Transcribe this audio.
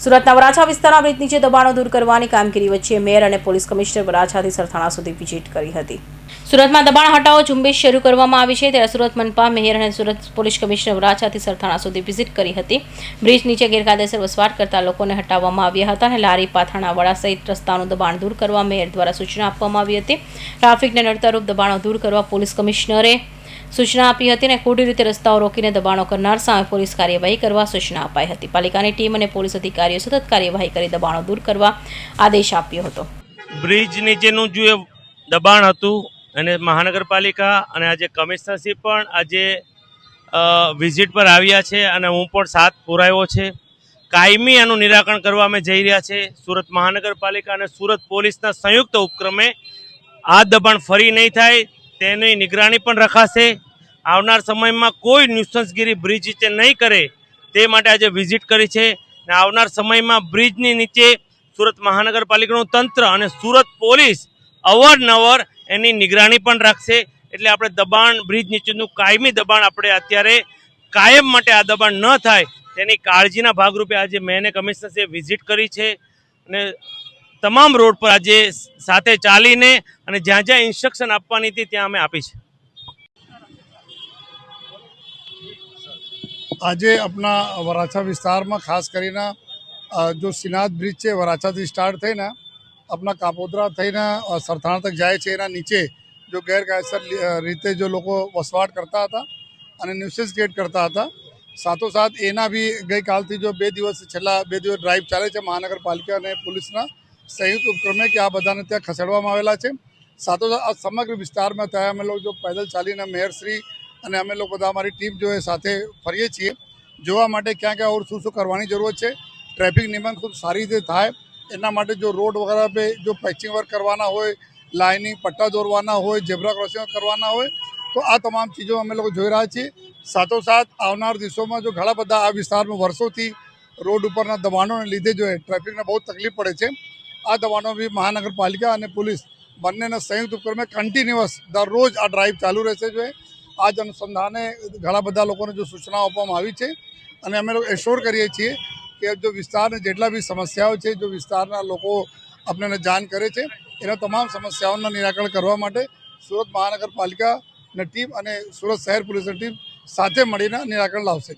સુરતના વરાછા વિસ્તારમાં બ્રિજ નીચે દબાણો દૂર કરવાની કામગીરી વચ્ચે મેયર અને પોલીસ કમિશનર વરાછાથી સરથાણા સુધી વિઝિટ કરી હતી। સુરતમાં દબાણ હટાવો ઝુંબેશ શરૂ કરવામાં આવી છે, ત્યારે સુરત મનપા મેયર અને સુરત પોલીસ કમિશનર વરાછાથી સરથાણા સુધી વિઝિટ કરી હતી। બ્રિજ નીચે ગેરકાયદેસર વસવાટ કરતા લોકોને હટાવવામાં આવ્યા હતા અને લારી પાથરણા વડા સહિત રસ્તાનું દબાણ દૂર કરવા મેયર દ્વારા સૂચના આપવામાં આવી હતી। ટ્રાફિકને નડતરરૂપ દબાણો દૂર કરવા પોલીસ કમિશનરે સૂચના આપી હતી અને ખોટી રીતે રસ્તાઓ રોકીને દબાણો કરનાર સામે પોલીસ કાર્યવાહી કરવા સૂચના અપાઈ હતી। પાલિકાની ટીમ અને પોલીસ અધિકારીઓ સતત કાર્યવાહી કરી દબાણો દૂર કરવા આદેશ આપ્યો હતો। બ્રિજ નીચેનું જે દબાણ હતું અને મહાનગરપાલિકા અને આજે કમિશનરશ્રી પણ આજે વિઝિટ પર આવ્યા છે અને હું પણ સાથ પુરાવ્યો છે। કાયમી આનું નિરાકરણ કરવા અમે જઈ રહ્યા છે। સુરત મહાનગરપાલિકા અને સુરત પોલીસના સંયુક્ત ઉપક્રમે આ દબાણ ફરી નહીં થાય તેની નિગરાની પણ રખાશે। આવનાર સમયમાં કોઈ ન્યુસન્સગીરી બ્રિજ નીચે નહીં કરે તે માટે આજે વિઝિટ કરી છે અને આવનાર સમયમાં બ્રિજની નીચે સુરત મહાનગરપાલિકાનું તંત્ર અને સુરત પોલીસ અવારનવાર એની નિગરાની પણ રાખશે। એટલે આપણે દબાણ બ્રિજ નીચેનું કાયમી દબાણ આપણે અત્યારે કાયમ માટે આ દબાણ ન થાય તેની કાળજીના ભાગરૂપે આજે મેં કમિશનરશ્રીએ વિઝિટ કરી છે અને તમામ રોડ પર આજે સાથે ચાલીને અને જ્યાં જ્યાં ઇન્સ્ટ્રક્શન આપવાની હતી ત્યાં અમે આપી છે। आज अपना वराछा विस्तार में खास करीने जो श्रीनाथ ब्रिज है वराछा थी स्टार्ट थी अपना कापोद्रा थी सरथाणा तक जाए है नीचे जो गैरकायदेसर रीते जो लोग वसवाट करता था અને ન્યુસન્સ ક્રિએટ કરતા હતા। સાથોસાથ એના બી ગઈકાલથી જો 2 દિવસ છેલ્લા 2 દિવસ ડ્રાઈવ ચાલે છે મહાનગરપાલિકા અને પોલીસના સંયુક્ત ઉપક્રમે કે આ બધાને ત્યાં ખસેડવામાં આવેલા છે। સાથોસાથ આ સમગ્ર વિસ્તારમાં ત્યાં અમે લોકો જો પેદલ ચાલીને મેયરશ્રી અને અમે લોકો બધા અમારી ટીમ જો એ સાથે ફરીએ છીએ જોવા માટે ક્યાં ક્યાં ઓર શું કરવાની જરૂરત છે, ટ્રાફિક નિયમન ખૂબ સારી રીતે થાય એના માટે જો રોડ વગેરે पे જો પેચિંગ વર્ક કરવાના હોય, લાઇનિંગ પટ્ટા દોરવાના હોય, ઝેબ્રા ક્રોસિંગ કરવાના હોય તો આ તમામ ચીજો અમે લોકો જોઈ રહ્યા છીએ। સાથોસાથ આવનાર દિવસોમાં જો ઘણા બધા આ વિસ્તારમાં વર્ષોથી રોડ ઉપરના દબાણોને લીધે જો ટ્રાફિકને બહુ તકલીફ પડે છે, આ દબાણો બી મહાનગરપાલિકા અને પોલીસ બંનેના સંયુક્ત ઉપક્રમે કન્ટિન્યુઅસ દરરોજ આ ડ્રાઈવ ચાલુ રહેશે। જો આજ અનુસંધાને ઘણા બધા લોકોને જો સૂચનાઓ આપવામાં આવી છે અને અમે લોકો એશ્યોર કરીએ છીએ કે જો વિસ્તારના જેટલા બી સમસ્યાઓ છે જો વિસ્તારના લોકો આપણને જાણ કરે છે એના તમામ સમસ્યાઓના નિરાકરણ કરવા માટે સુરત મહાનગરપાલિકા ની ટીમ અને સુરત શહેર પોલીસની ટીમ સાથે મળીને નિરાકરણ લાવશે।